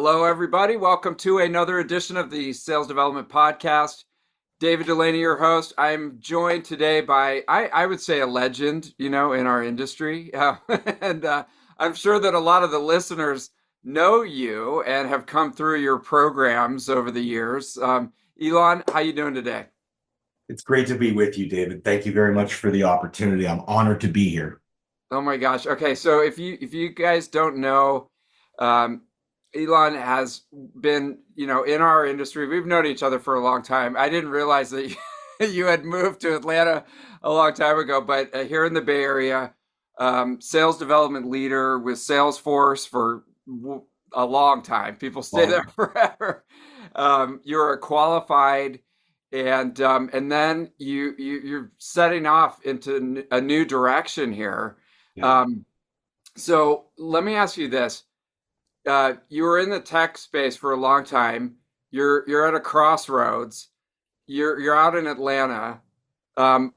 Hello, everybody. Welcome to another edition of the Sales Development Podcast. David Dulany, your host. I'm joined today by, I would say, a legend, in our industry. And I'm sure that a lot of the listeners know you and have come through your programs over the years. Ilan, how you doing today? It's great to be with you, David. Thank you very much for the opportunity. I'm honored to be here. Oh my gosh. Okay, so if you guys don't know, um, Elon has been, in our industry. We've known each other for a long time. I didn't realize that you had moved to Atlanta a long time ago, but here in the Bay Area, sales development leader with Salesforce for a long time. People stay there Long. forever. You're a qualified, and then you're setting off into a new direction here. Yeah. So let me ask you this. You were in the tech space for a long time. You're at a crossroads. You're out in Atlanta. How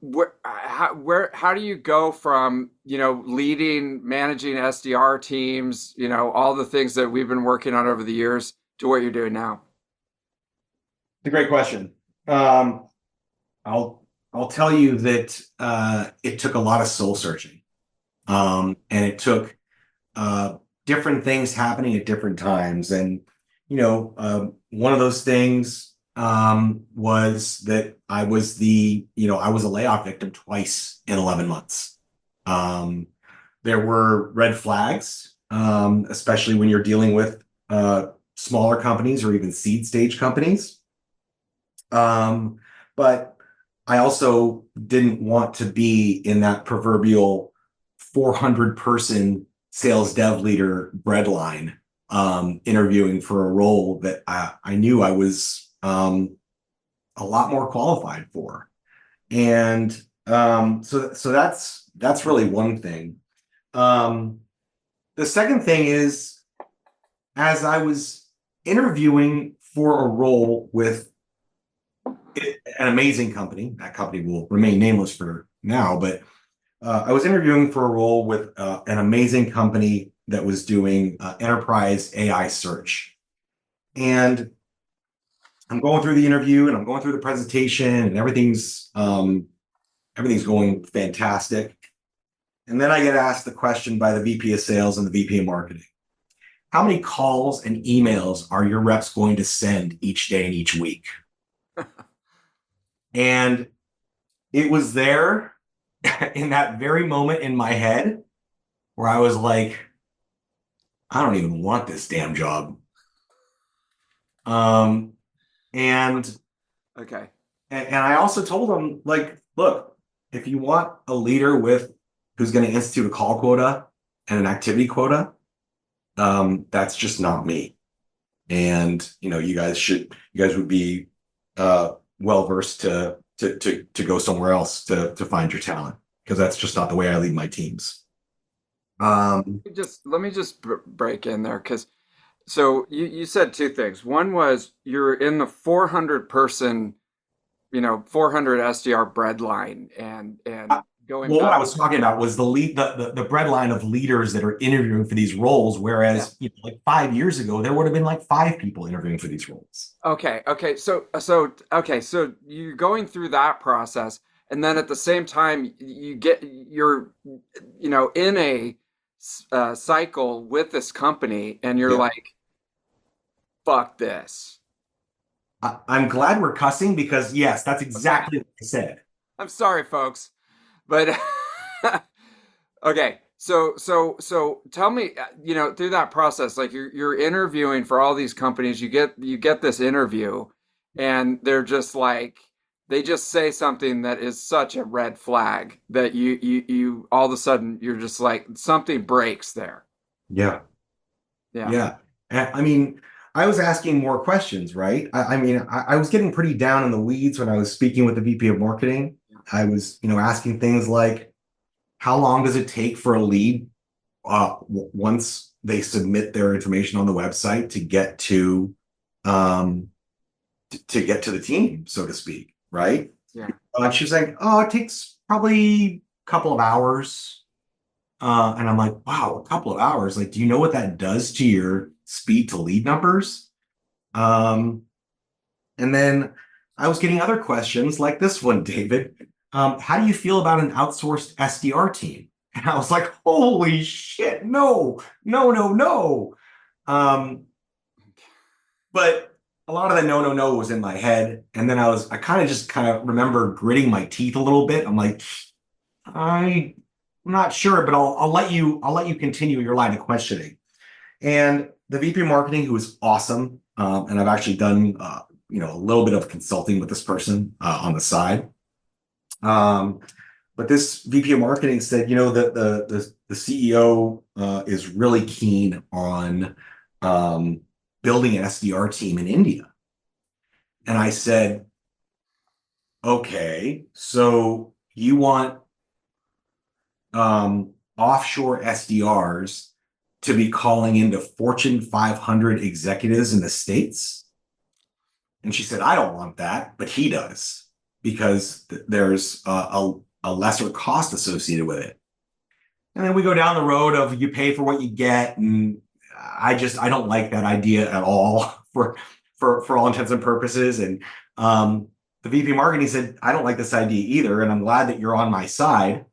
do you go from, leading, managing SDR teams, all the things that we've been working on over the years to what you're doing now? It's a great question. I'll tell you that it took a lot of soul searching, and it took different things happening at different times. And one of those things was that I was I was a layoff victim twice in 11 months. There were red flags, especially when you're dealing with smaller companies or even seed stage companies. But I also didn't want to be in that proverbial 400 person sales dev leader breadline, interviewing for a role that I knew I was a lot more qualified for. And so that's really one thing. The second thing is, as I was interviewing for a role with an amazing company, that company will remain nameless for now, but I was interviewing for a role with an amazing company that was doing enterprise AI search. And I'm going through the interview and I'm going through the presentation and everything's going fantastic. And then I get asked the question by the VP of sales and the VP of marketing. How many calls and emails are your reps going to send each day and each week? And it was there in that very moment in my head where I was like, I don't even want this damn job. And Okay. and I also told them, like, look, if you want a leader who's going to institute a call quota and an activity quota, that's just not me. And you guys would be well versed to go somewhere else to find your talent, because that's just not the way I lead my teams. Let me just break in there, because so you said two things. One was you're in the 400 person, 400 SDR breadline, and going Well, what I up. was talking about was the breadline of leaders that are interviewing for these roles, whereas like 5 years ago there would have been like 5 people interviewing for these roles. Okay. So you're going through that process, and then at the same time you're in a cycle with this company, and you're Yeah. like, fuck this. I'm glad we're cussing, because yes, that's exactly what I said. I'm sorry, folks, but okay. So tell me, through that process, like you're interviewing for all these companies, you get this interview, and they're just like, they just say something that is such a red flag that you all of a sudden you're just like, something breaks there. Yeah. Yeah. Yeah. I mean, I was asking more questions, right? I was getting pretty down in the weeds when I was speaking with the VP of marketing. I was, asking things like, how long does it take for a lead once they submit their information on the website to get to the team, so to speak, right? Yeah. And she was like, oh, it takes probably a couple of hours. And I'm like, wow, a couple of hours. Like, do you know what that does to speed to lead numbers. And then I was getting other questions like this one, David. How do you feel about an outsourced SDR team? And I was like, holy shit, no, no, no, no. But a lot of the no, no, no was in my head. And then I kind of remember gritting my teeth a little bit. I'm like, I'm not sure, but I'll let you continue your line of questioning. And the VP of marketing, who was awesome, and I've actually done a little bit of consulting with this person on the side. But this VP of marketing said, the CEO is really keen on building an SDR team in India. And I said, okay, so you want offshore SDRs to be calling into Fortune 500 executives in the States? And she said, I don't want that, but he does, because there's a lesser cost associated with it. And then we go down the road of you pay for what you get. And I don't like that idea at all for all intents and purposes. And the VP marketing said, I don't like this idea either. And I'm glad that you're on my side.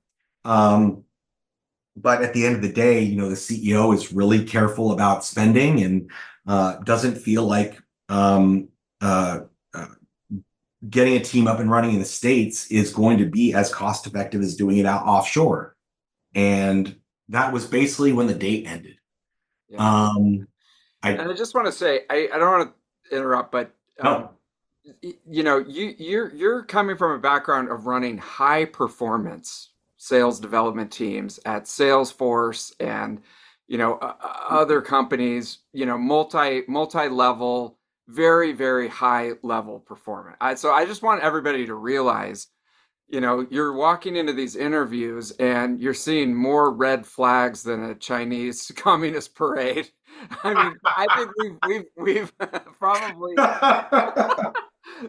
But at the end of the day, the CEO is really careful about spending and doesn't feel like getting a team up and running in the States is going to be as cost effective as doing it out offshore. And that was basically when the date ended. Yeah. And I just want to say, I don't want to interrupt, but no, you're coming from a background of running high performance sales development teams at Salesforce and other companies, multi-level, very, very high level performance. So I just want everybody to realize, you're walking into these interviews and you're seeing more red flags than a Chinese communist parade. I mean, I think we've probably,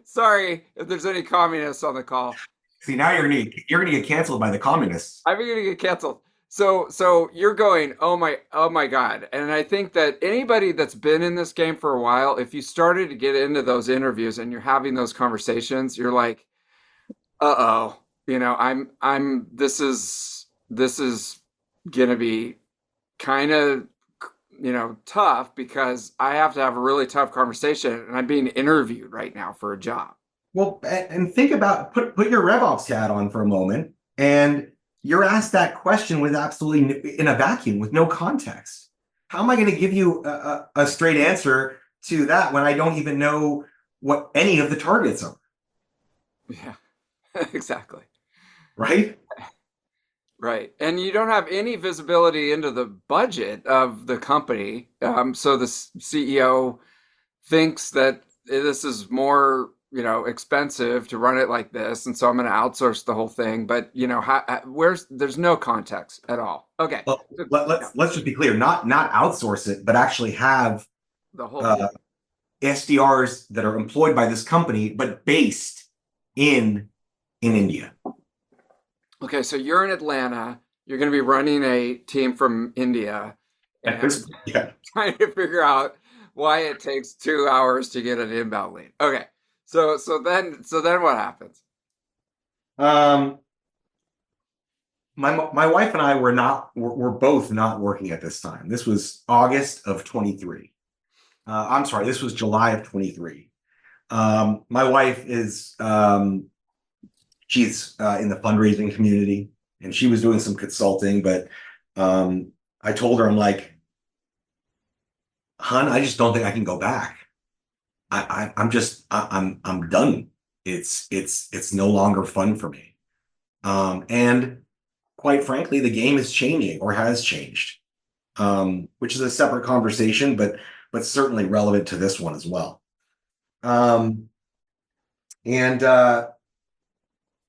sorry if there's any communists on the call. see, now you're gonna get canceled by the communists. I'm gonna get canceled. So you're going, oh my God. And I think that anybody that's been in this game for a while, if you started to get into those interviews and you're having those conversations, you're like, uh-oh, this is gonna be kind of, tough, because I have to have a really tough conversation and I'm being interviewed right now for a job. Well, and think about put your RevOps hat on for a moment, and you're asked that question with absolutely in a vacuum with no context. How am I going to give you a straight answer to that when I don't even know what any of the targets are? Yeah, exactly. Right? Right. And you don't have any visibility into the budget of the company. So the CEO thinks that this is more, expensive to run it like this. And so I'm going to outsource the whole thing. But, there's no context at all. Okay. Well, let's just be clear, not outsource it, but actually have The whole team. SDRs that are employed by this company, but based in India. Okay, so you're in Atlanta. You're going to be running a team from India and Yeah. trying to figure out why it takes 2 hours to get an inbound lead. Okay, so then what happens? My wife and I were both not working at this time. This was August of 23. I'm sorry, this was July of 23. My wife is she's in the fundraising community, and she was doing some consulting, but I told her, I'm like, hon, I just don't think I can go back. I'm done. It's no longer fun for me. And quite frankly, the game is changing, or has changed, which is a separate conversation, but certainly relevant to this one as well. And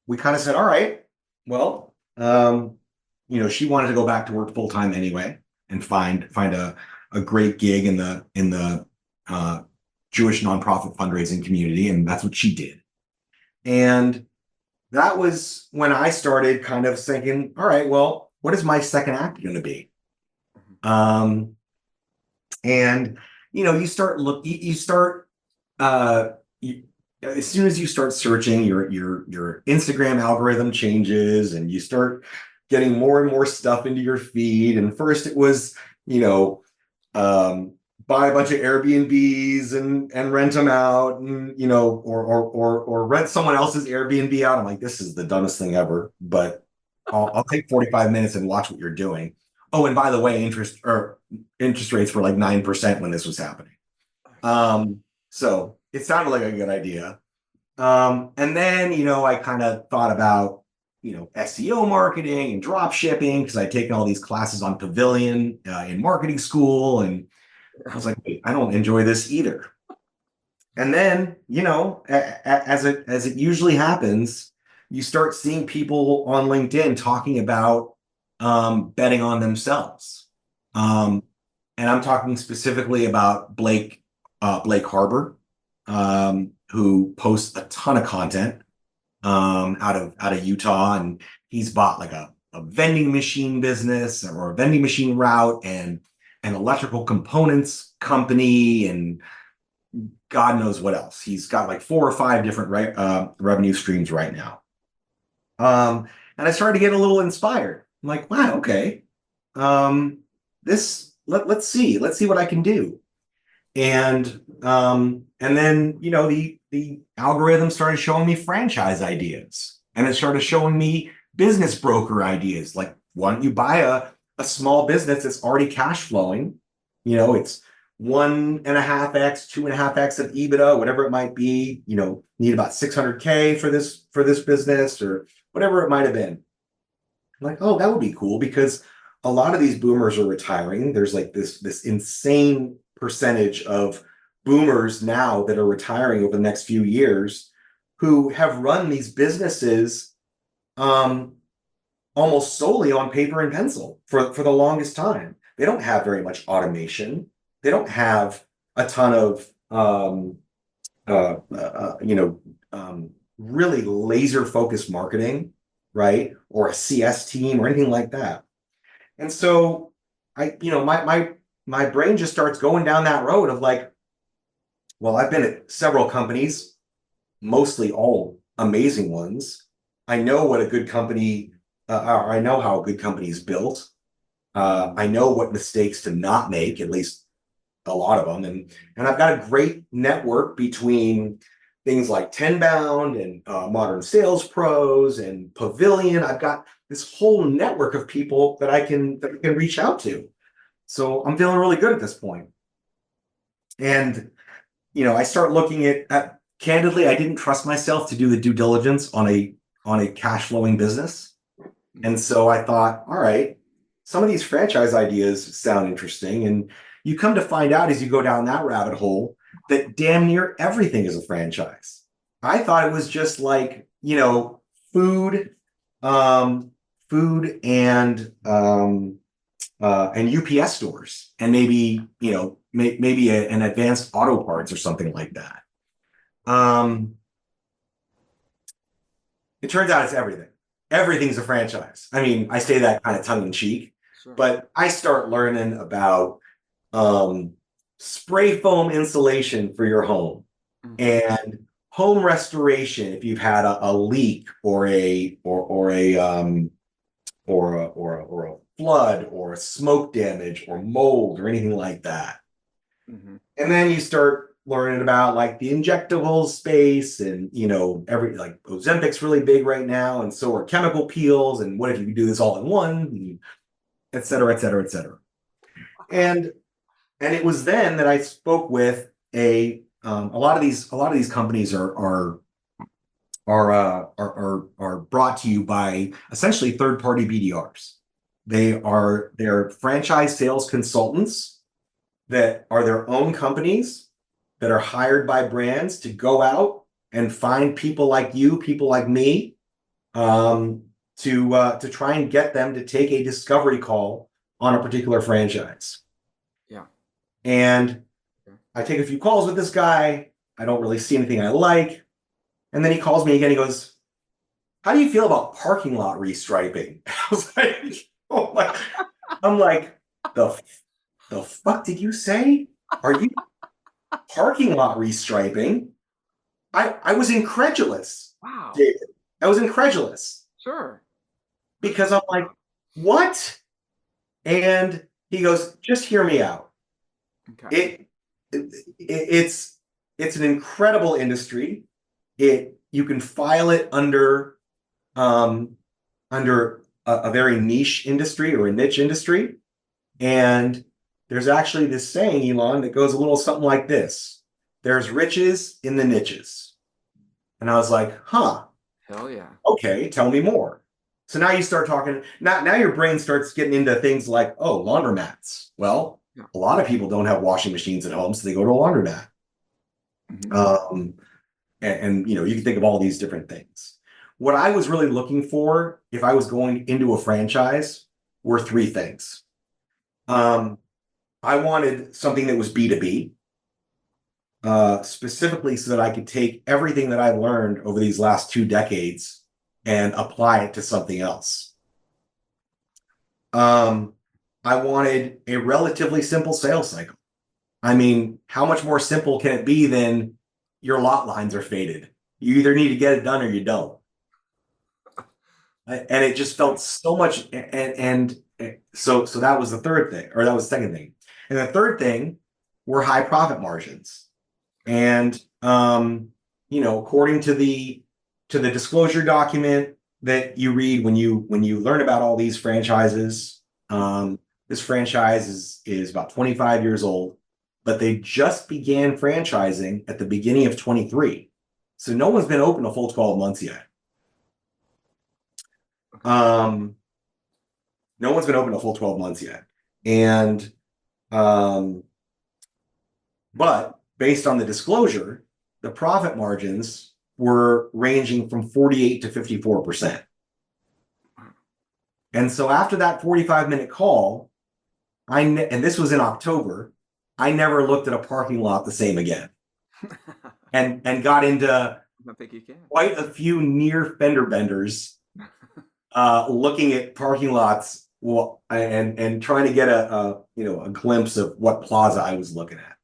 we kind of said, all right, well, she wanted to go back to work full time anyway and find a great gig in the Jewish nonprofit fundraising community, and that's what she did. And that was when I started kind of thinking, all right, well, what is my second act going to be? And you start you start uh you, as soon as you start searching, your Instagram algorithm changes and you start getting more and more stuff into your feed. And first it was, you know, um, buy a bunch of Airbnbs and rent them out, and or rent someone else's Airbnb out. I'm like, this is the dumbest thing ever, but I'll take 45 minutes and watch what you're doing. Oh, and by the way, interest rates were like 9% when this was happening. So it sounded like a good idea. And then, I kind of thought about, SEO marketing and drop shipping because I'd taken all these classes on Pavilion in marketing school. And I was like, wait, I don't enjoy this either. And then, as it usually happens, you start seeing people on LinkedIn talking about betting on themselves. And I'm talking specifically about Blake Harbor, who posts a ton of content out of Utah, and he's bought like a vending machine business or a vending machine route and an electrical components company and God knows what else. He's got like 4 or 5 different revenue streams right now. And I started to get a little inspired. I'm like, wow, okay. Let's see what I can do. And then the algorithm started showing me franchise ideas, and it started showing me business broker ideas. Like, why don't you buy a small business that's already cash flowing? It's 1.5x, 2.5x of EBITDA, whatever it might be. Need about 600K for this business or whatever it might have been. I'm like, oh, that would be cool because a lot of these boomers are retiring. There's like this insane percentage of boomers now that are retiring over the next few years who have run these businesses almost solely on paper and pencil for the longest time. They don't have very much automation. They don't have a ton of really laser focused marketing, right? Or a CS team or anything like that. And so my brain just starts going down that road of like, well, I've been at several companies, mostly all amazing ones. I know what a good company, I know how a good company is built. I know what mistakes to not make, at least a lot of them. And I've got a great network between things like Tenbound and Modern Sales Pros and Pavilion. I've got this whole network of people that I can reach out to. So I'm feeling really good at this point. And, I start looking at candidly, I didn't trust myself to do the due diligence on a cash flowing business. And so I thought, all right, some of these franchise ideas sound interesting. And you come to find out as you go down that rabbit hole that damn near everything is a franchise. I thought it was just like, food, and UPS stores, and maybe an advanced auto parts or something like that. It turns out it's everything. Everything's a franchise. I mean, I say that kind of tongue in cheek, Sure. but I start learning about spray foam insulation for your home and home restoration if you've had a leak or a flood or smoke damage or mold or anything like that. Mm-hmm. And then you start learning about like the injectable space and like Ozempic's really big right now, and so are chemical peels, and what if you do this all in one, et cetera, et cetera, et cetera. And it was then that I spoke with a lot of these companies are brought to you by essentially third-party BDRs. They're franchise sales consultants that are their own companies that are hired by brands to go out and find people like you, people like me, to try and get them to take a discovery call on a particular franchise. Yeah. And I take a few calls with this guy. I don't really see anything I like. And then he calls me again. He goes, how do you feel about parking lot restriping? I was like, oh my. I'm like, the fuck did you say? Are you parking lot restriping, I was incredulous, Wow. David. I was incredulous Sure. because I'm like, what? And he goes, just hear me out. Okay. It's an incredible industry. You can file it um, under a very niche industry or a niche industry. And there's actually this saying, Elon, that goes a little something like this. There's riches in the niches. And I was like, huh, Hell yeah. okay, tell me more. So now you start talking, now your brain starts getting into things like, oh, laundromats. Well, Yeah. a lot of people don't have washing machines at home, so they go to a laundromat. Mhm. And you can think of all these different things. What I was really looking for, if I was going into a franchise, were three things. I wanted something that was B2B, specifically so that I could take everything that I learned over these last 2 decades and apply it to something else. I wanted a relatively simple sales cycle. I mean, how much more simple can it be than your lot lines are faded? You either need to get it done or you don't. And it just felt so much. And so that was the third thing, or that was the second thing. And the third thing were high profit margins. And according to the disclosure document that you read when you learn about all these franchises, this franchise is about 25 years old, but they just began franchising at the beginning of 23. So no one's been open a full 12 months yet. No one's been open a full 12 months yet. And but based on the disclosure, the profit margins were ranging from 48 to 54%. And so after that 45-minute call, and this was in October, I never looked at a parking lot the same again. and got into I think you can. quite a few near fender benders, looking at parking lots, and trying to get a glimpse of what plaza I was looking at.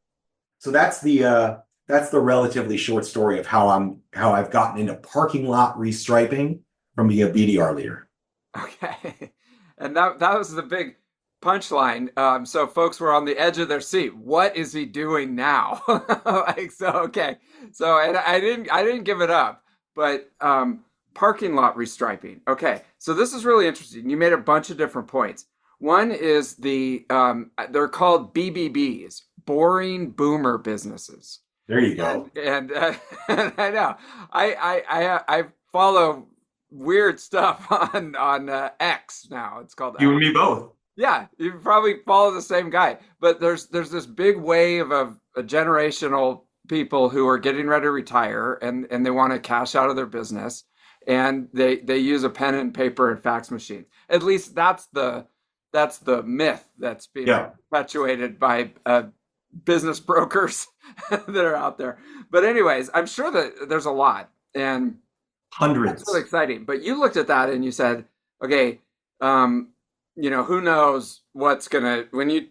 So that's the relatively short story of how I've gotten into parking lot restriping from being a BDR leader. Okay. And that was the big punchline. So folks were on the edge of their seat. What is he doing now? Okay. So and I didn't give it up, but parking lot restriping. Okay. So this is really interesting. You made a bunch of different points. One is they're called BBBs, boring boomer businesses. There you go. And I know I follow weird stuff on X now. It's called You X. and me both. Yeah, you probably follow the same guy. But there's this big wave of generational people who are getting ready to retire and they want to cash out of their business and they use a pen and paper and fax machine. At least that's the myth that's being perpetuated by business brokers that are out there. But anyways, I'm sure that there's a lot and Hundreds. that's really exciting. But you looked at that and you said, okay, who knows what's gonna when you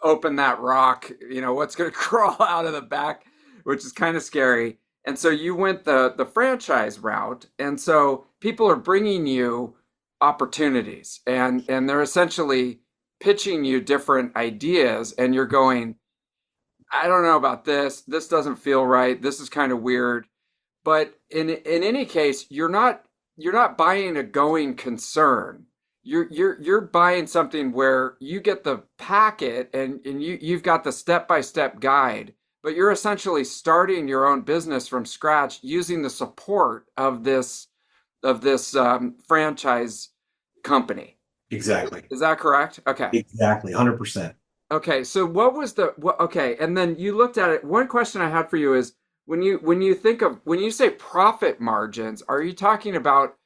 open that rock, what's gonna crawl out of the back, which is kind of scary. And so you went the franchise route, and so people are bringing you opportunities, and they're essentially pitching you different ideas, and you're going, I don't know about this. This doesn't feel right. This is kind of weird. But in any case, you're not buying a going concern. You're buying something where you get the packet and you've got the step-by-step guide, but you're essentially starting your own business from scratch using the support of this franchise company. Exactly. Is that correct? Okay. Exactly. 100%. Okay, so what was okay, and then you looked at it. One question I had for you is when you say profit margins, are you talking about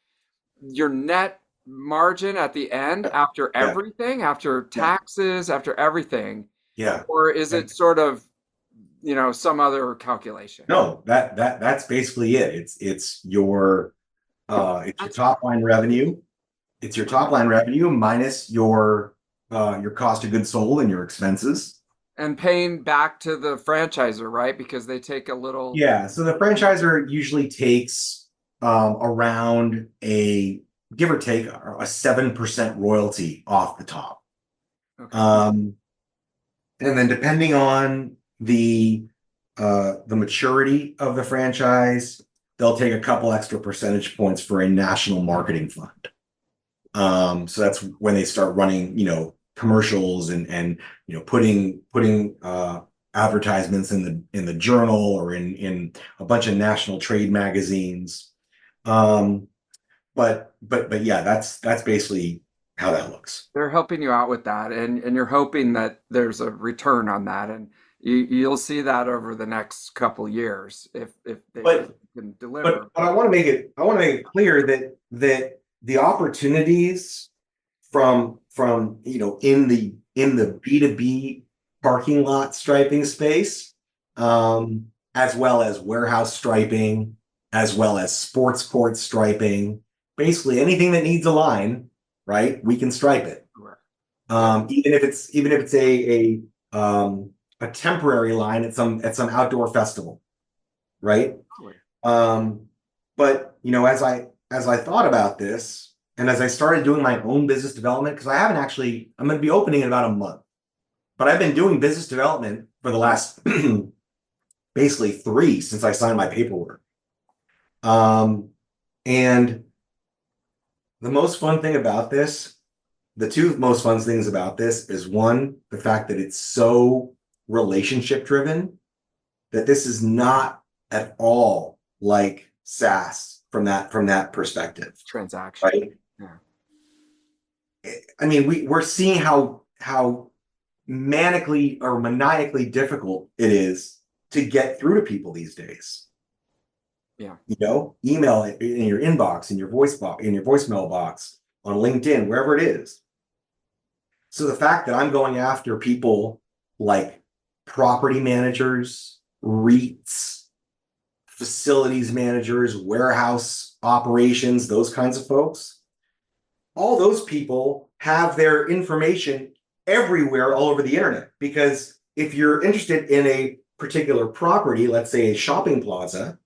your net margin at the end after Yeah. everything, after taxes, after everything? Yeah. Or is it sort of, some other calculation? No, that's basically it. It's your top line revenue. It's your top line revenue minus your cost of goods sold and your expenses. And paying back to the franchisor, right? Because they take a little. Yeah. So the franchisor usually takes around a give or take a 7% royalty off the top. Okay. Um, and then depending on the maturity of the franchise, they'll take a couple extra percentage points for a national marketing fund. So that's when they start running, commercials and putting advertisements in the journal or in a bunch of national trade magazines. But yeah, that's basically how that looks. They're helping you out with that, and you're hoping that there's a return on that, and you'll see that over the next couple years if they But can but deliver. but I want to make it clear that the opportunities from in the B2B parking lot striping space, as well as warehouse striping, as well as sports court striping, basically anything that needs a line, right? We can stripe it. Correct. Yeah. Even if it's a temporary line at some outdoor festival, right? Um, but as I thought about this, and as I started doing my own business development, because I'm going to be opening in about a month, but I've been doing business development for the last basically 3 since I signed my paperwork. And the most fun thing about this, the two most fun things about this is one, the fact that it's so relationship driven, that this is not at all like SaaS from that perspective, Transaction. right? Yeah. I mean, we're seeing how manically or maniacally difficult it is to get through to people these days. Yeah. Email it in your inbox, in your voicemail box, on LinkedIn, wherever it is. So the fact that I'm going after people like property managers, REITs, facilities managers, warehouse operations, those kinds of folks, all those people have their information everywhere all over the internet. Because if you're interested in a particular property, let's say a shopping plaza,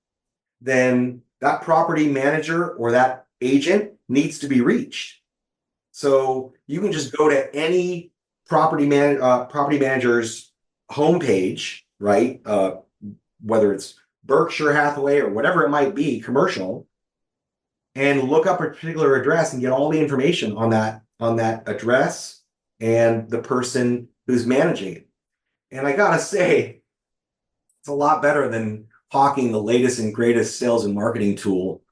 then that property manager or that agent needs to be reached. So you can just go to any property manager's homepage, right? Whether it's Berkshire Hathaway or whatever it might be, commercial, and look up a particular address and get all the information on that address and the person who's managing it. And I gotta say, it's a lot better than hawking the latest and greatest sales and marketing tool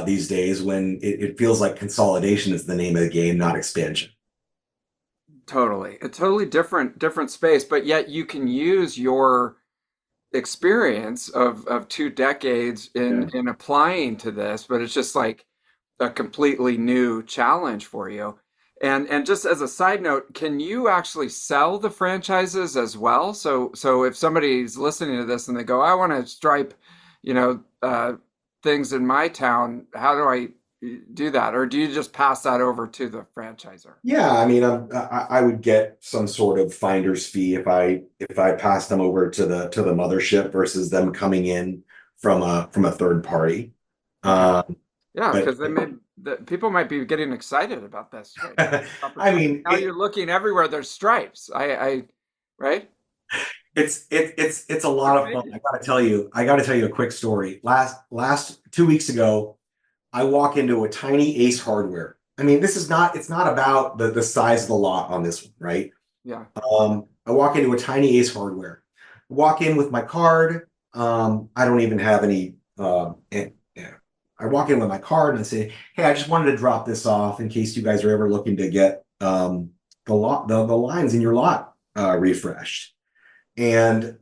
these days, when it feels like consolidation is the name of the game, not expansion. Totally. A totally different space, but yet you can use your experience of 2 decades Yeah. in applying to this, but it's just like a completely new challenge for you. And just as a side note, can you actually sell the franchises as well? So if somebody's listening to this and they go, I want to stripe, you know, things in my town, how do I do that? Or do you just pass that over to the franchisor? Yeah, I mean, I would get some sort of finder's fee if I pass them over to the mothership versus them coming in from a third party. Okay. Um, Yeah, but because people might be getting excited about this. Right? I mean, Now you're looking everywhere. There's stripes. Right? it's a It's lot of fun. amazing. I gotta tell you a quick story. Last 2 weeks ago, I walk into a tiny Ace Hardware. I mean, it's not about the size of the lot on this one, right? Yeah. I walk into a tiny Ace Hardware. Walk in with my card. I don't even have any. Yeah. I walk in with my card and I say, "Hey, I just wanted to drop this off in case you guys are ever looking to get the lines in your lot refreshed." And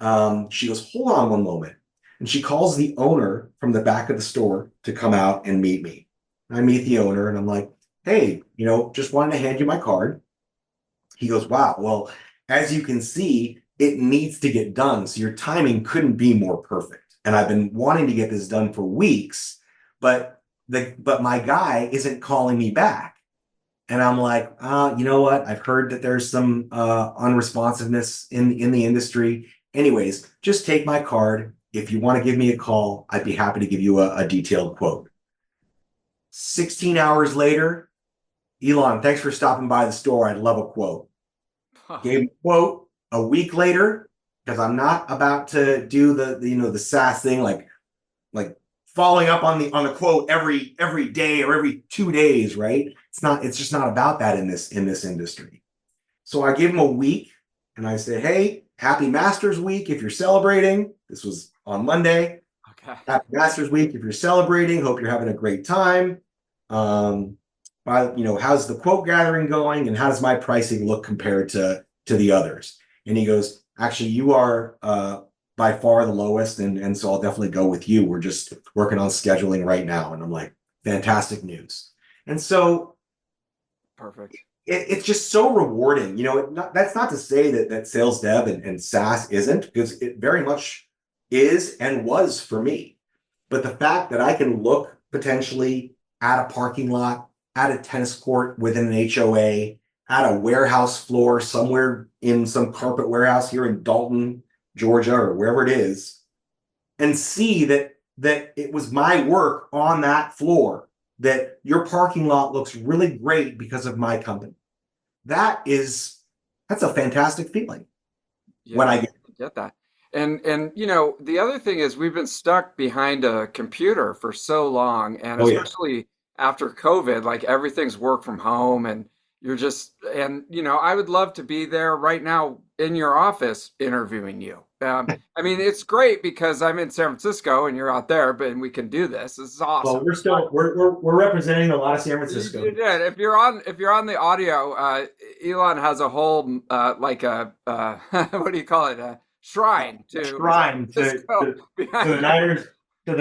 she goes, "Hold on one moment." And she calls the owner from the back of the store to come out and meet me. I meet the owner and I'm like, "Hey, just wanted to hand you my card." He goes, "Wow, well, as you can see, it needs to get done. So your timing couldn't be more perfect. And I've been wanting to get this done for weeks, but my guy isn't calling me back." And I'm like, you know what? I've heard that there's some unresponsiveness in the industry. Anyways, just take my card. If you want to give me a call, I'd be happy to give you a detailed quote. 16 hours later, Elon, thanks for stopping by the store. I'd love a quote. Gave him a quote a week later, because I'm not about to do the SaaS thing, like following up on the quote every day or every 2 days, right? It's just not about that in this industry. So I give him a week and I say, hey, happy Masters Week if you're celebrating. This was on Monday. Okay. Happy Masters Week if you're celebrating. Hope you're having a great time. Um, how's the quote gathering going, and how does my pricing look compared to the others? And he goes, actually, you are by far the lowest, and so I'll definitely go with you. We're just working on scheduling right now. And I'm like, fantastic news. And so Perfect. it's just so rewarding. That's not to say that sales dev and SaaS isn't, because it very much is and was for me. But the fact that I can look potentially at a parking lot, at a tennis court within an HOA, at a warehouse floor somewhere in some carpet warehouse here in Dalton, Georgia, or wherever it is, and see that it was my work on that floor, that your parking lot looks really great because of my company. That's a fantastic feeling when Yeah, I I get that. And the other thing is we've been stuck behind a computer for so long, and oh yeah. especially after COVID, like everything's work from home and you're just and I would love to be there right now in your office interviewing you. I mean, it's great because I'm in San Francisco and you're out there, but and we can do this. This is awesome. Well, we're representing a lot of San You Francisco. did. If you're on the audio, Elon has a whole like a what do you call it? A shrine A to San shrine Francisco to the behind him.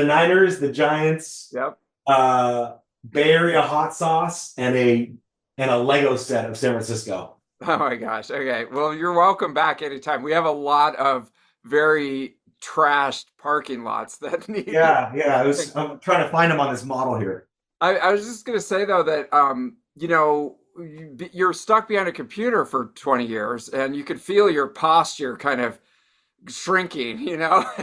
Niners, the Giants, Yep. Bay Area hot sauce, and a Lego set of San Francisco. Oh my gosh. Okay. Well, you're welcome back anytime. We have a lot of very trashed parking lots that need. Yeah, yeah. I'm trying to find them on this model here. I was just gonna say though that you're stuck behind a computer for 20 years and you could feel your posture kind of shrinking,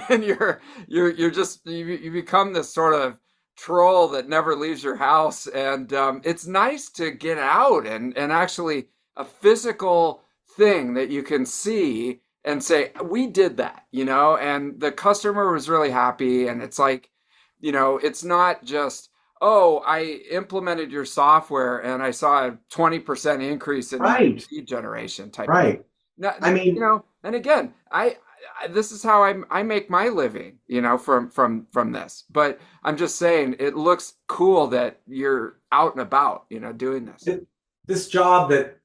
and you're just you become this sort of troll that never leaves your house, and it's nice to get out and actually a physical thing that you can see and say we did that, and the customer was really happy, and it's like, it's not just, oh, I implemented your software and I saw a 20% increase in my Right, lead generation type of thing. right. Now, I mean, and again, this is how I make my living, from this. But I'm just saying, it looks cool that you're out and about, doing this. this job that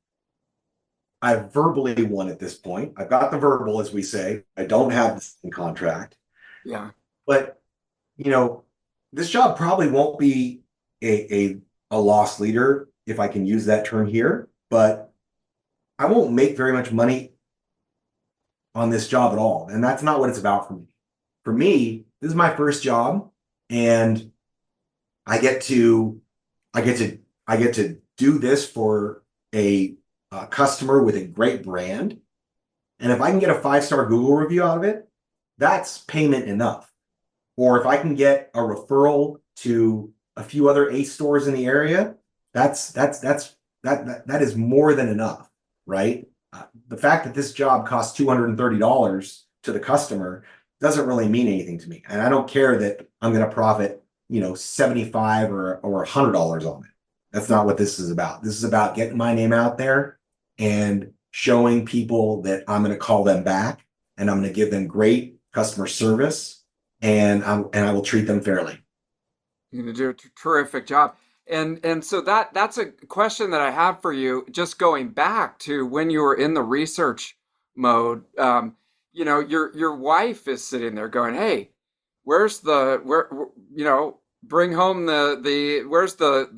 I verbally won at this point, I've got the verbal, as we say. I don't have the contract, Yeah. but you know, this job probably won't be a loss leader, if I can use that term here, but I won't make very much money on this job at all. And that's not what it's about for me. For me, this is my first job, and I get to I get to I get to do this for a customer with a great brand. And if I can get a 5-star Google review out of it, that's payment enough. Or if I can get a referral to a few other Ace stores in the area, that is more than enough, right? The fact that this job costs $230 to the customer doesn't really mean anything to me, and I don't care that I'm going to profit, 75 or $100 on it. That's not what this is about. This is about getting my name out there and showing people that I'm going to call them back, and I'm going to give them great customer service, and I will treat them fairly. You're gonna do a terrific job. And so that's a question that I have for you, just going back to when you were in the research mode. Your wife is sitting there going, "Hey, bring home the where's the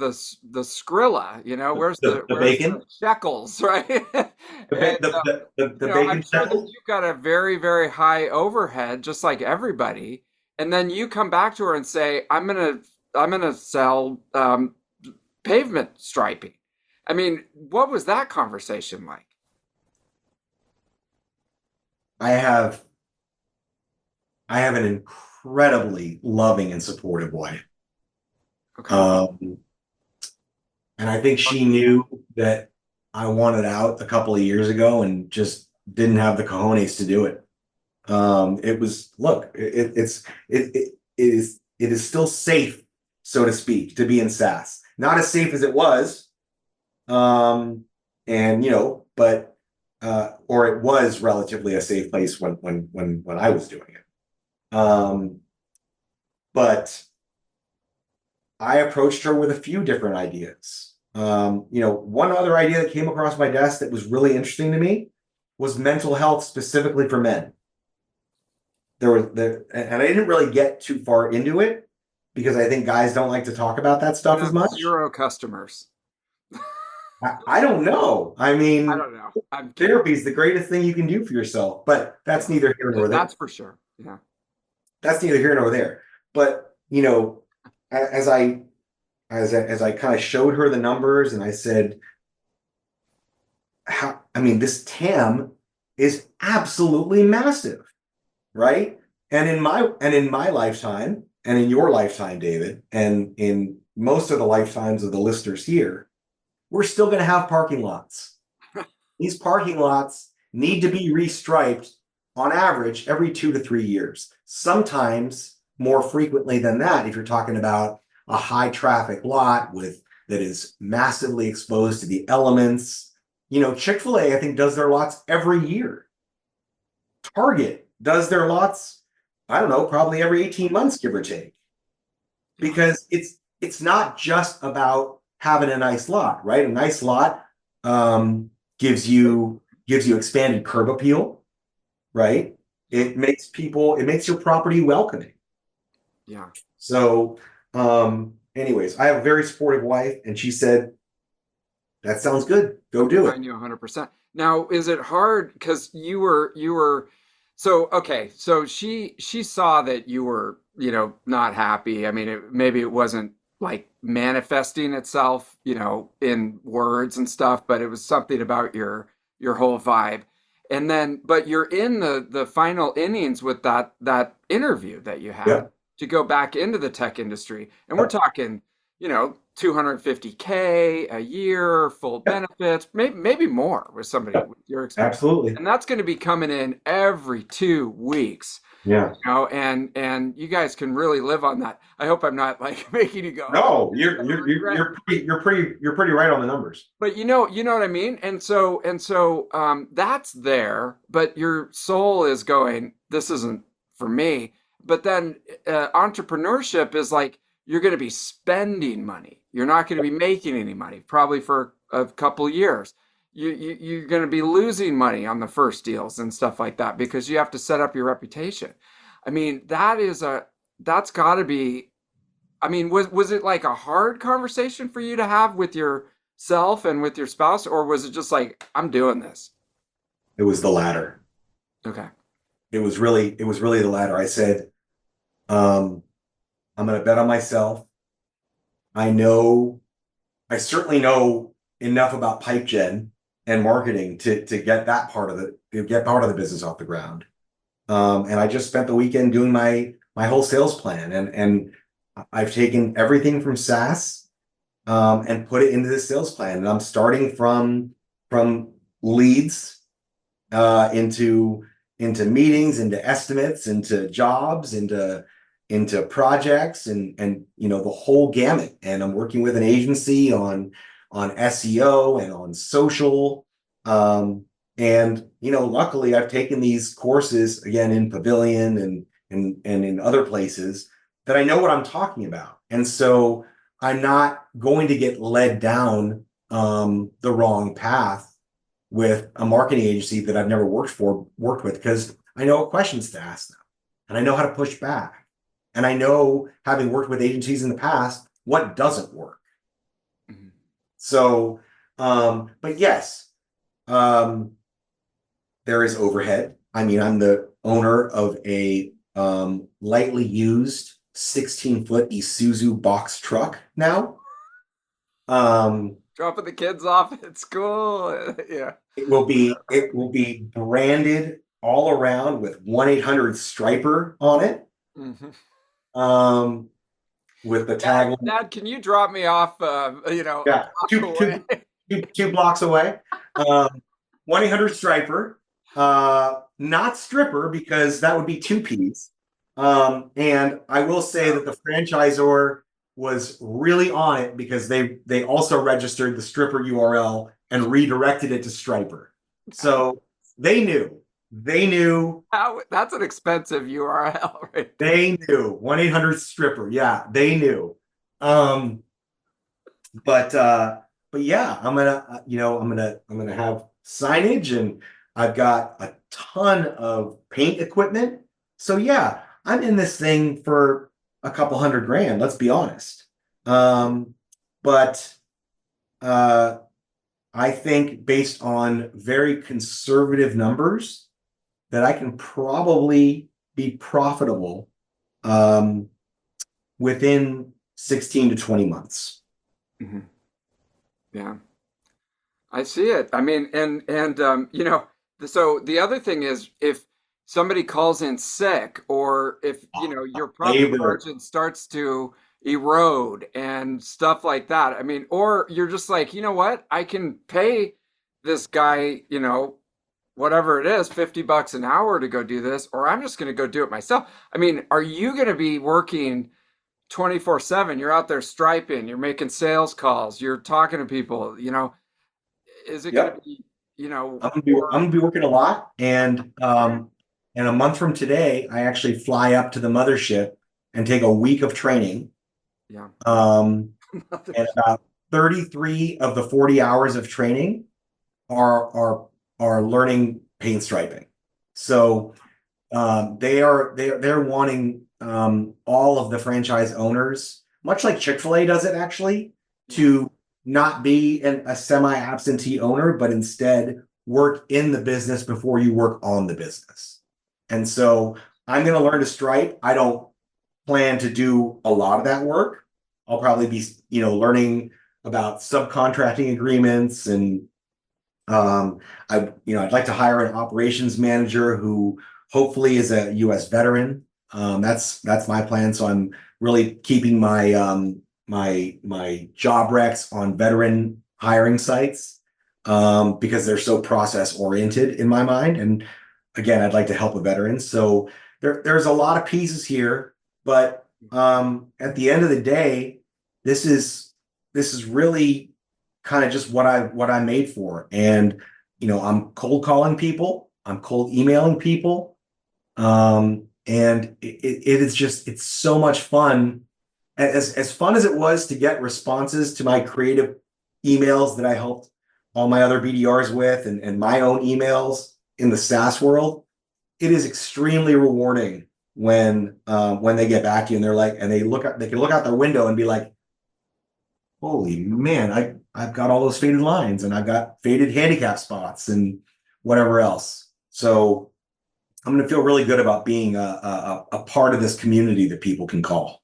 Skrilla, The where's the bacon, shekels, right?" the, And the I'm bacon sure that shekels. you've got a very, very high overhead, just like everybody. And then you come back to her and say, I'm gonna sell pavement striping. I mean, what was that conversation like? I have I have an incredibly loving and supportive wife. Okay. Um, and I think she knew that I wanted out a couple of years ago and just didn't have the cojones to do it. It was, look, it is still safe, so to speak, to be in SaaS. Not as safe as it was, um, and but or it was relatively a safe place when I was doing it. But I approached her with a few different ideas. One other idea that came across my desk that was really interesting to me was mental health specifically for men. And I didn't really get too far into it because I think guys don't like to talk about that You stuff as have much. zero customers. I don't know. I I mean, don't know. I'm kidding. therapy is the greatest thing you can do for yourself, but that's Yeah, neither here nor there. that's for sure. Yeah. That's neither here nor there. But as I kind of showed her the numbers and I said, I mean, this TAM is absolutely massive, right? And in my lifetime, and in your lifetime, David, and in most of the lifetimes of the listeners here, we're still going to have parking lots. These parking lots need to be restriped on average every 2 to 3 years. Sometimes more frequently than that, if you're talking about a high traffic lot that is massively exposed to the elements. Chick-fil-A, I think, does their lots every year. Target does their lots, I don't know, probably every 18 months, give or take. Yeah. Because it's not just about having a nice lot, right? A nice lot gives you expanded curb appeal, right? It makes your property welcoming. Yeah. So, anyways, I have a very supportive wife, and she said, "That sounds good. Go I'm do it." behind you 100%. Now, is it hard because you were so okay, so she saw that you were, not happy. I mean, maybe it wasn't like manifesting itself, in words and stuff, but it was something about your whole vibe. And then but you're in the final innings with that interview that you had Yep. to go back into the tech industry. And we're talking 250K a year, full Yep. benefits, maybe more with somebody Yep. with your experience. Absolutely. And that's going to be coming in every 2 weeks, Yeah. and you guys can really live on that. I hope I'm not like making you go, oh, No, you're gonna regret. you're pretty right on the numbers. But you know what I mean? And so that's there, but your soul is going, this isn't for me. But then entrepreneurship is like you're going to be spending money. You're not going to be making any money, probably for a couple years. You're going to be losing money on the first deals and stuff like that because you have to set up your reputation. I mean, that's got to be. I mean, was it like a hard conversation for you to have with yourself and with your spouse, or was it just like, I'm doing this? It was the latter. Okay. It was really the latter. I said, um, I'm going to bet on myself. I know, I certainly know enough about pipe gen and marketing to get part of the business off the ground. And I just spent the weekend doing my whole sales plan, and I've taken everything from SaaS and put it into this sales plan. And I'm starting from leads into meetings, into estimates, into jobs, into projects, and the whole gamut. And I'm working with an agency on SEO and on social. And luckily I've taken these courses again in Pavilion and in other places that I know what I'm talking about. And so I'm not going to get led down the wrong path with a marketing agency that I've never worked with, because I know what questions to ask them and I know how to push back. And I know, having worked with agencies in the past, what doesn't work. Mhm. So, but yes, um, there is overhead. I mean, I'm the owner of a lightly used 16-foot Isuzu box truck now. Um, Dropping the kids off at school. Yeah. It will be branded all around with 1-800 Striper on it. Mhm. Um, with the Dad, tagline, Dad, can you drop me off, a yeah, block two away? two two blocks away. 1-800 Striper, not stripper because that would be two P's. And I will say that the franchisor was really on it because they also registered the stripper URL and redirected it to Striper. So they knew, That's an expensive URL right there. they knew 1-800 stripper. Yeah, they knew. Um, but yeah, I'm gonna have signage, and I've got a ton of paint equipment. So yeah, I'm in this thing for a couple $100,000, let's be honest. But uh I think based on very conservative numbers that I can probably be profitable um within 16 to 20 months. Mhm. Yeah. I see it. I mean, so the other thing is if somebody calls in sick, or if, your profit Labor. margin starts to erode and stuff like that. I mean, or you're just like, you know what? I can pay this guy, whatever it is, $50 an hour to go do this, or I'm just going to go do it myself. I mean, are you going to be working 24/7? You're out there striping, you're making sales calls, you're talking to people, is it going to Yep. be, I'm gonna be working a lot, and a month from today, I actually fly up to the mothership and take a week of training. yeah. Um, and about 33 of the 40 hours of training are learning paint striping. So they're wanting all of the franchise owners, much like Chick-fil-A does it actually, Yeah. to not be a semi-absentee owner, but instead work in the business before you work on the business. And so I'm going to learn to stripe. I don't plan to do a lot of that work. I'll probably be, learning about subcontracting agreements, and I'd like to hire an operations manager who hopefully is a U.S. veteran. That's my plan. So I'm really keeping my job recs on veteran hiring sites, because they're so process oriented in my mind. And again, I'd like to help a veteran. So there's a lot of pieces here, but at the end of the day, this is really kind of just what I'm made for. And I'm cold calling people, I'm cold emailing people, and it is just, it's so much fun. As fun as it was to get responses to my creative emails that I helped all my other BDRs with, and my own emails in the SaaS world, it is extremely rewarding when they get back to you and they're like, and they can look out their window and be like, holy man, I've got all those faded lines, and I've got faded handicap spots and whatever else. So I'm going to feel really good about being a part of this community that people can call.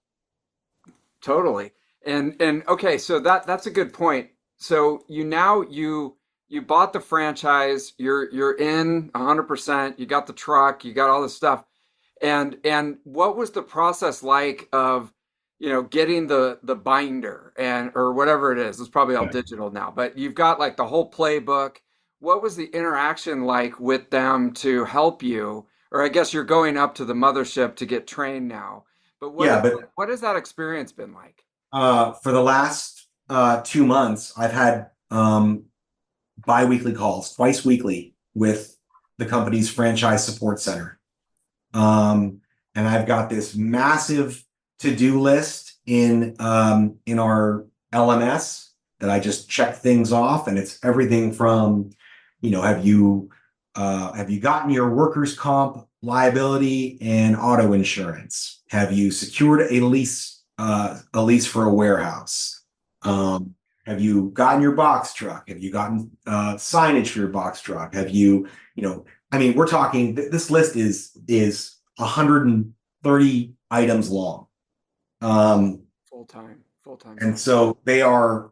Totally. And okay, so that's a good point. So you bought the franchise, you're in 100%, you got the truck, you got all this stuff. And what was the process like of, getting the binder and or whatever it is? It's probably all Yeah. digital now, but you've got like the whole playbook. What was the interaction like with them to help you? Or I guess you're going up to the mothership to get trained now. But Yeah, but what has that experience been like? for the last 2 months, I've had biweekly calls, twice weekly, with the company's franchise support center. And I've got this massive to-do list in our LMS that I just check things off, and it's everything from, have you gotten your workers' comp liability and auto insurance? Have you secured a lease for a warehouse? Have you gotten your box truck? Have you gotten signage for your box truck? Have you, I mean, we're talking, this list is 130 items long. Full time. Full-time And job. so they are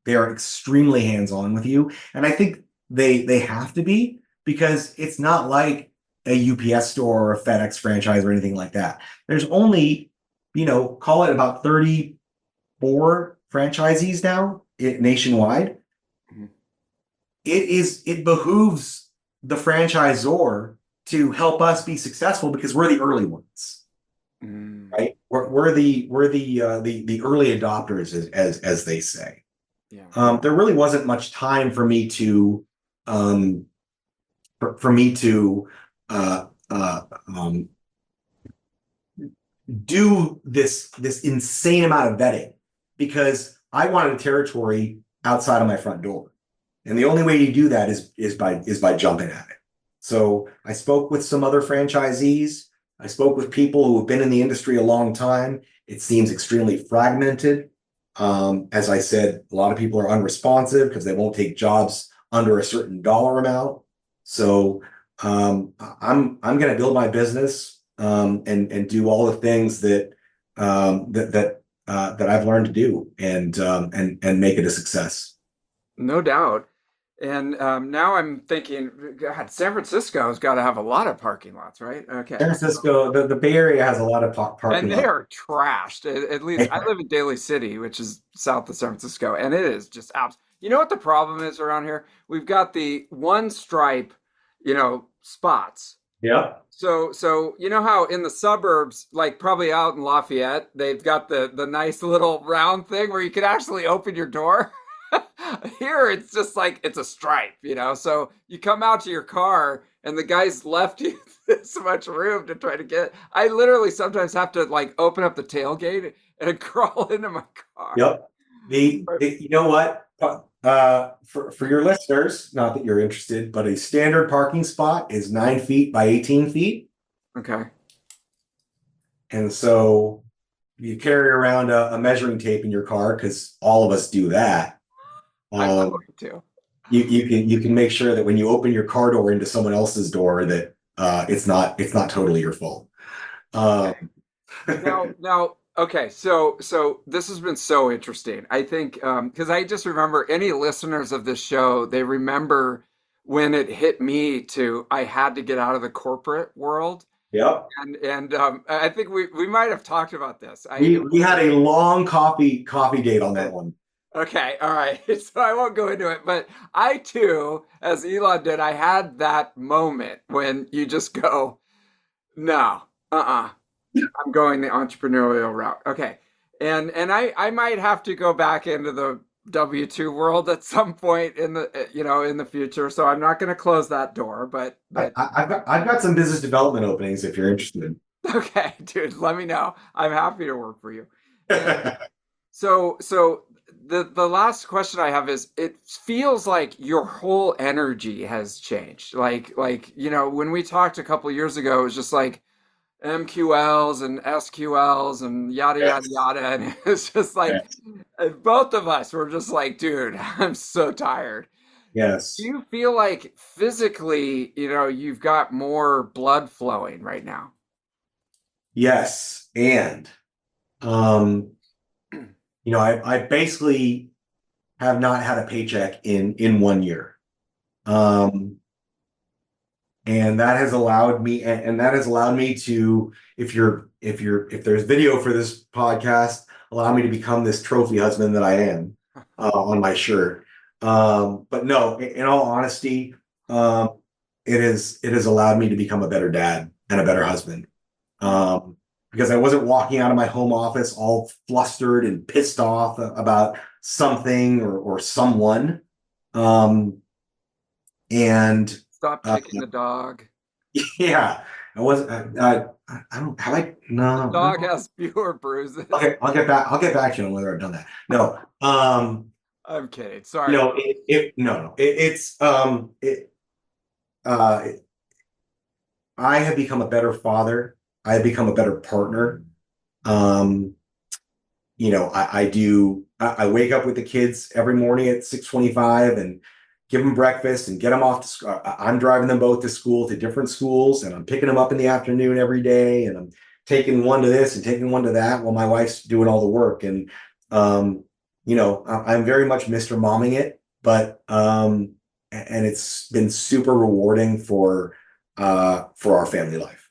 extremely hands-on with you. And I think they have to be, because it's not like a UPS store or a FedEx franchise or anything like that. There's only, call it about 34 franchisees now nationwide. Mhm. It behooves the franchisor to help us be successful because we're the early ones, Mm, right? We're the early adopters, as they say. yeah. There really wasn't much time for me to um, for me to uh, uh, um, do this insane amount of vetting, because I wanted a territory outside of my front door. And the only way you do that is by jumping at it. So I spoke with some other franchisees. I spoke with people who have been in the industry a long time. It seems extremely fragmented. As I said, a lot of people are unresponsive because they won't take jobs under a certain dollar amount. So I'm going to build my business, and do all the things that I've learned to do, and make it a success. No doubt. And now I'm thinking, God, San Francisco's got to have a lot of parking lots, right? Okay. San Francisco, the Bay Area has a lot of parking And they lots. are trashed. At least I live in Daly City, which is south of San Francisco, and it is just abs. You know what the problem is around here? We've got the one stripe, spots. Yep. So you know how in the suburbs, like probably out in Lafayette, they've got the nice little round thing where you can actually open your door. Here it's just like it's a stripe. So you come out to your car and the guy's left you this much room to try to get. I literally sometimes have to like open up the tailgate and crawl into my car. Yep. You know what? For your listeners, not that you're interested, but a standard parking spot is 9 feet by 18 feet. Okay. And so you carry around a measuring tape in your car, because all of us do that. I'm Um, going to. you can make sure that when you open your car door into someone else's door, that it's not totally your fault. Okay. Um, Now, okay. So this has been so interesting. I think because I just remember any listeners of this show, they remember when it hit me I had to get out of the corporate world, yep. and I think we might have talked about this. We had a long coffee date on that one. Okay, all right. So I won't go into it, but I too, as Elon did, I had that moment when you just go, no, I'm going the entrepreneurial route. Okay. And I might have to go back into the W-2 world at some point in the future. So I'm not going to close that door, but I've got some business development openings if you're interested. okay, dude, let me know. I'm happy to work for you. And so the last question I have is it feels like your whole energy has changed. Like when we talked a couple of years ago, it was just like MQLs and SQLs and yada yada Yes. yada. And it's just like Yes. both of us were just like, dude, I'm so tired. Do Yes. you feel like physically, you've got more blood flowing right now? Yes. And um, I basically have not had a paycheck in 1 year. Um, and that has allowed me, and that has allowed me to, if there's video for this podcast, allow me to become this trophy husband that I am, on my shirt. But no, in all honesty, it has allowed me to become a better dad and a better husband. Because I wasn't walking out of my home office all flustered and pissed off about something or someone. And Stop uh, kicking the dog. yeah, I wasn't. I don't have I The no dog no. has fewer bruises. Okay, I'll get back. I'll get back to you on whether I've done that. No. I'm kidding. Sorry. No, no. Uh, I have become a better father. I have become a better partner. Um, I wake up with the kids every morning at 6:25 and give them breakfast and get them off to school. I'm driving them both to school, to different schools, and I'm picking them up in the afternoon every day, and I'm taking one to this and taking one to that while my wife's doing all the work. And I'm very much Mr. Momming it, but and it's been super rewarding for our family life.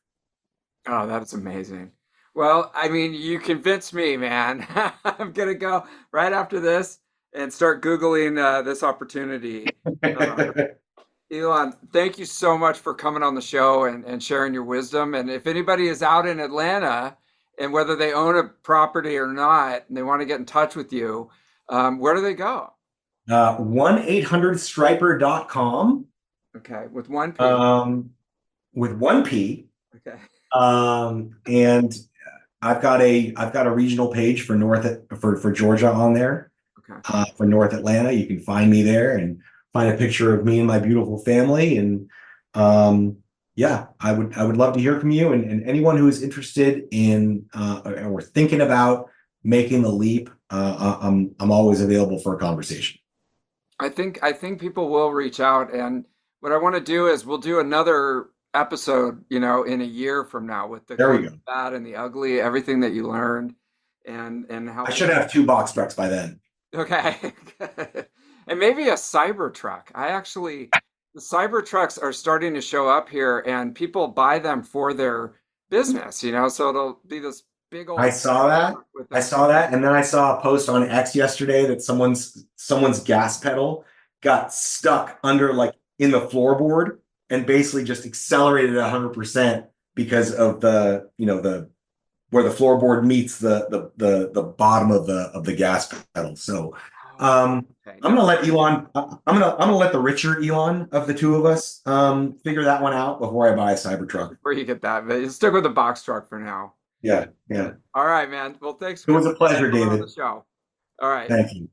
Oh, that's amazing. Well, I mean, you convinced me, man. I'm gonna go right after this and start Googling this opportunity. Uh, Elon, thank you so much for coming on the show and sharing your wisdom. And if anybody is out in Atlanta and whether they own a property or not, and they want to get in touch with you, where do they go? 1-800-striper.com, Okay, with one P. um, with one P. Okay, And I've got a regional page for for Georgia on there. okay. For North Atlanta, you can find me there and find a picture of me and my beautiful family. And yeah, I would love to hear from you and anyone who is interested in or thinking about making the leap. I'm always available for a conversation. I think people will reach out, and what I want to do is we'll do another episode, in a year from now with the There we good, go. bad, and the ugly, everything that you learned, and how I should people. have two box trucks by then. Okay, and maybe a cyber truck. The cyber trucks are starting to show up here, and people buy them for their business, so it'll be this big I old saw that. truck with I a. saw that, and then I saw a post on X yesterday that someone's gas pedal got stuck under like in the floorboard and basically just accelerated 100% because of the where the floorboard meets the bottom of the gas pedal. So Oh, okay, I'm gonna never let mind. Elon. I'm gonna let the richer Elon of the two of us figure that one out before I buy a Cybertruck. Before you get that, but stick with the box truck for now. Yeah, yeah. But all right, man. Well, thanks It for was a pleasure, coming on the David. show. All right. Thank you.